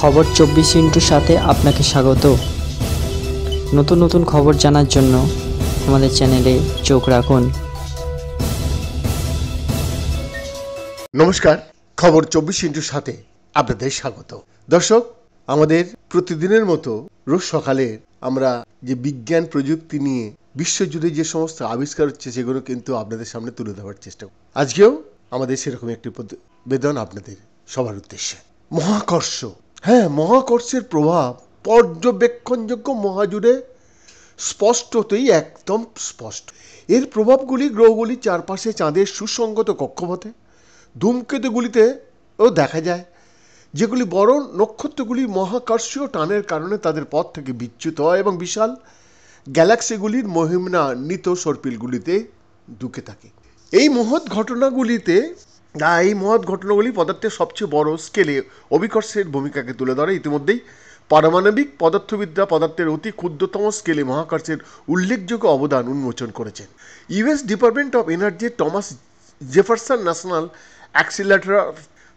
খবর 24 সাথে আপনাকে স্বাগত। নতুন নতুন খবর জানার জন্য আমাদের চ্যানেলে চোখ রাখুন। নমস্কার, খবর 24 সাথে আপনাদের স্বাগত। দর্শক, আমাদের প্রতিদিনের মতো রোজ সকালে আমরা যে বিজ্ঞান প্রযুক্তি নিয়ে বিশ্বজুড়ে যে সমস্ত আবিষ্কার হচ্ছে সেগুলো কিন্তু আপনাদের সামনে তুলে ধরার চেষ্টা করি। আজকেও আমাদের সেরকম একটি প্রতিবেদন আপনাদের সবার উদ্দেশ্যে। মহাকর্ষ, মহাকর্ষের প্রভাব পর্যবেক্ষণযোগ্য মহাজুড়ে স্পষ্টতই একদম স্পষ্ট। এর প্রভাবগুলি গ্রহগুলির চারপাশে চাঁদের সুসংগত কক্ষপথে ধূমকেতুগুলিতেও দেখা যায়, যেগুলি বড় নক্ষত্রগুলির মহাকর্ষীয় টানের কারণে তাদের পথ থেকে বিচ্যুত হয় এবং বিশাল গ্যালাক্সিগুলির মহিমান্বিত সর্পিলগুলিতে ঢুকে থাকে। এই মহৎ ঘটনাগুলি পদার্থের সবচেয়ে বড় স্কেলে অভিকর্ষের ভূমিকাকে তুলে ধরে। ইতিমধ্যেই পারমাণবিক পদার্থবিদরা পদার্থের অতি ক্ষুদ্রতম স্কেলে মহাকর্ষের উল্লেখযোগ্য অবদান উন্মোচন করেছেন। US department of energy Thomas Jefferson national accelerator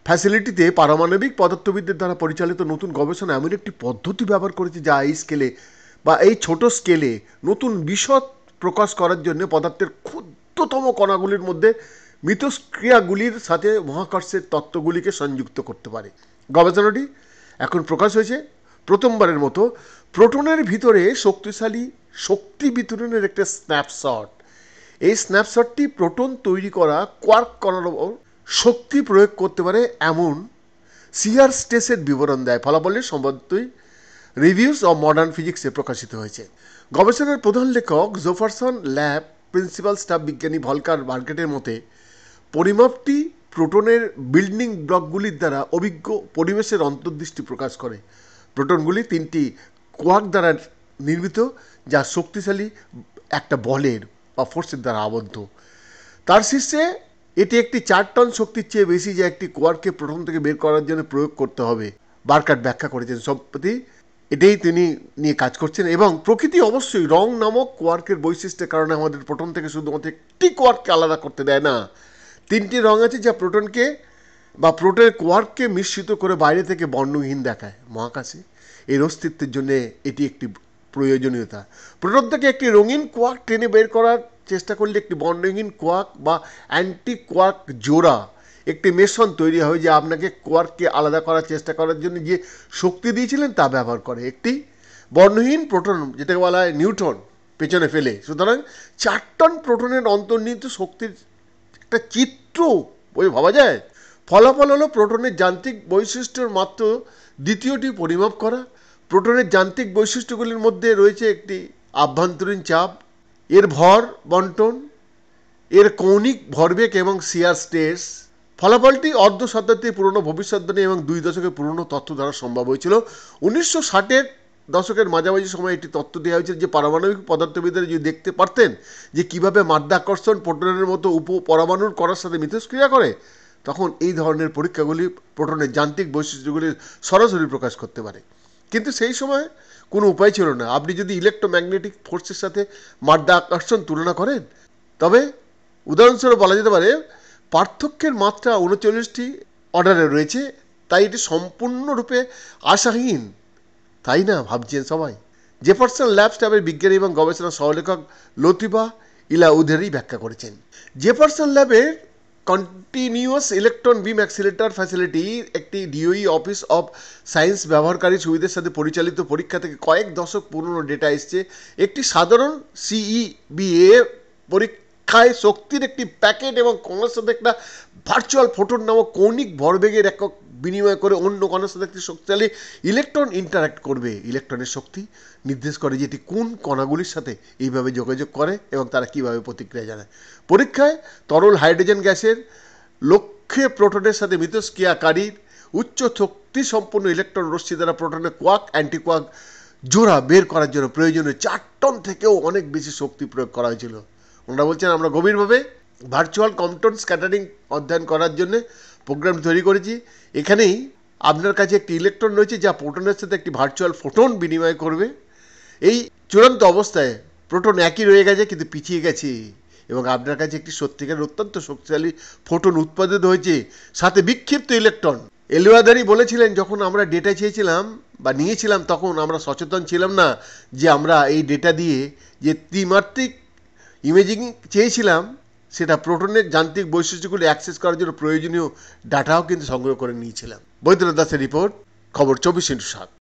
ফ্যাসিলিটিতে পারমাণবিক পদার্থবিদদের দ্বারা পরিচালিত নতুন গবেষণা এমন একটি পদ্ধতি ব্যবহার করেছে যা এই স্কেলে বা এই ছোট স্কেলে নতুন বিশদ প্রকাশ করার জন্য পদার্থের ক্ষুদ্রতম কণাগুলির মধ্যে মিথস্ক্রিয়াগুলির সাথে মহাকর্ষের তত্ত্বগুলিকে সংযুক্ত করতে পারে। গবেষণাটি এখন প্রকাশ হয়েছে প্রথমবারের মতো প্রোটনের ভিতরে শক্তিশালী শক্তি বিতরণের একটা স্ন্যাপশট। এই স্ন্যাপশটটি প্রোটন তৈরি করা কোয়ার্ক কণার ওপর শক্তি প্রয়োগ করতে পারে এমন শিয়ার স্ট্রেসের বিবরণ দেয়। ফলাফলের সম্বন্ধই রিভিউস অফ মডার্ন ফিজিক্সে প্রকাশিত হয়েছে। গবেষণার প্রধান লেখক জেফারসন ল্যাব প্রিন্সিপাল স্টাফ বিজ্ঞানী ভলকার বার্কেটের মতে পরিমাপটি প্রোটনের বিল্ডিং ব্লকগুলির দ্বারা অভিজ্ঞ পরিবেশের অন্তর্দৃষ্টি প্রকাশ করে। প্রোটনগুলি 3টি কোয়ার্ক দ্বারা নির্মিত, যা শক্তিশালী একটা বলের বা ফোর্সের দ্বারা আবদ্ধ। তার শীর্ষে এটি একটি 4 টন শক্তির চেয়ে বেশি, যা একটি কোয়ার্ককে প্রোটন থেকে বের করার জন্য প্রয়োগ করতে হবে। বার্কাট ব্যাখ্যা করেছেন সম্প্রতি এটাই তিনি নিয়ে কাজ করছেন এবং প্রকৃতি অবশ্যই রং নামক কোয়ার্কের বৈশিষ্ট্যের কারণে আমাদের প্রোটন থেকে শুধুমাত্র একটি কোয়ার্ককে আলাদা করতে দেয় না। 3টি রং আছে যা প্রোটনকে বা প্রোটনের কোয়ার্ককে মিশ্রিত করে বাইরে থেকে বর্ণহীন দেখায়। মহাকাশে এর অস্তিত্বের জন্য এটি একটি প্রয়োজনীয়তা। প্রোটন থেকে একটি রঙিন কোয়ার্ক টেনে বের করার চেষ্টা করলে একটি বর্ণহীন কোয়ার্ক বা অ্যান্টি কোয়ার্ক জোড়া একটি মেশন তৈরি হয়, যা আপনাকে কোয়ার্ককে আলাদা করার চেষ্টা করার জন্য যে শক্তি দিয়েছিলেন তা ব্যবহার করে। একটি বর্ণহীন প্রোটন, যেটাকে বলা হয় নিউট্রন, পেছনে ফেলে। সুতরাং 4 টন প্রোটনের অন্তর্নিহিত শক্তির একটা চিত্র বই ভাবা যায়। ফলাফল হলো প্রোটনের যান্ত্রিক বৈশিষ্ট্যের মাত্র দ্বিতীয়টি পরিমাপ করা। প্রোটনের যান্ত্রিক বৈশিষ্ট্যগুলির মধ্যে রয়েছে একটি আভ্যন্তরীণ চাপ, এর ভর বন্টন, এর কৌণিক ভরবেগ এবং শিয়ার স্ট্রেস। ফলাফলটি অর্ধ শতাব্দীর পুরনো ভবিষ্যদ্বাণী এবং 2 দশকের পুরনো তথ্য দ্বারা সম্ভব হয়েছিল। 1960-এর দশকের মাঝামাঝি সময় একটি তথ্য দেওয়া হয়েছিল যে পারমাণবিক পদার্থবিদরা যদি দেখতে পারতেন যে কীভাবে মাধ্যাকর্ষণ প্রোটনের মতো উপপরমাণুর কণার সাথে মিথস্ক্রিয়া করে, তখন এই ধরনের পরীক্ষাগুলি প্রোটনের যান্ত্রিক বৈশিষ্ট্যগুলি সরাসরি প্রকাশ করতে পারে। কিন্তু সেই সময় কোনো উপায় ছিল না। আপনি যদি ইলেকট্রোম্যাগনেটিক ফোর্সের সাথে মাধ্যাকর্ষণ তুলনা করেন, তবে উদাহরণস্বরূপ বলা যেতে পারে পার্থক্যের মাত্রা 39টি অর্ডারে রয়েছে, তাই এটি সম্পূর্ণরূপে আশাহীন, তাই না ভাবছেন সবাই? জেফারসন ল্যাব স্টাফের বিজ্ঞানী এবং গবেষণা সহলেখক লতিফা ইলাউধেরি ব্যাখ্যা করেছেন। জেফারসন ল্যাবের কন্টিনিউয়াস ইলেকট্রন বিম অ্যাক্সিলারেটর ফ্যাসিলিটি একটি ডিওই অফিস অফ সায়েন্স ব্যবহারকারী সুবিধার সাথে পরিচালিত পরীক্ষা থেকে কয়েক দশক পুরনো ডেটা এসছে। একটি সাধারণ সিইবিএ পরীক্ষায় শক্তির একটি প্যাকেট এবং কণার সাথে একটা ভার্চুয়াল ফোটন নামক কৌণিক ভরবেগের একক বিনিময় করে অন্য কণার সাথে একটি শক্তিশালী ইলেকট্রন ইন্টারাক্ট করবে। ইলেকট্রনের শক্তি নির্দেশ করে যে এটি কোন কণাগুলির সাথে এইভাবে যোগাযোগ করে এবং তারা কীভাবে প্রতিক্রিয়া জানায়। পরীক্ষায় তরল হাইড্রোজেন গ্যাসের লক্ষ্যে প্রোটনের সাথে মিথস্ক্রিয়াকারীর উচ্চ শক্তি সম্পন্ন ইলেকট্রন রশ্মি দ্বারা প্রোটনের কোয়ার্ক অ্যান্টি কোয়ার্ক জোড়া বের করার জন্য প্রয়োজনীয় 4 টন থেকেও অনেক বেশি শক্তি প্রয়োগ করা হয়েছিল। ওনারা বলছেন আমরা গভীরভাবে ভার্চুয়াল কম্পটন স্ক্যাটারিং অধ্যয়ন করার জন্য প্রোগ্রাম তৈরি করেছি। এখানেই আপনার কাছে একটি ইলেকট্রন রয়েছে যা প্রোটনের সাথে একটি ভার্চুয়াল ফোটন বিনিময় করবে। এই চূড়ান্ত অবস্থায় প্রোটন একই রয়ে গেছে কিন্তু পিছিয়ে গেছে এবং আপনার কাছে একটি সত্যিকারের অত্যন্ত শক্তিশালী ফোটন উৎপাদিত হয়েছে, সাথে বিক্ষিপ্ত ইলেকট্রন এলওয়াদারি বলেছিলেন, যখন আমরা ডেটা চেয়েছিলাম বা নিয়েছিলাম তখন আমরা সচেতন ছিলাম না যে আমরা এই ডেটা দিয়ে যে ত্রিমাত্রিক ইমেজিং চেয়েছিলাম সেটা প্রোটনের যান্ত্রিক বৈশিষ্ট্যগুলি অ্যাক্সেস করার জন্য প্রয়োজনীয় ডাটাও কিন্তু সংগ্রহ করে নিয়েছিলাম। বৈদ্যনাথ দাসের রিপোর্ট, খবর 24x7।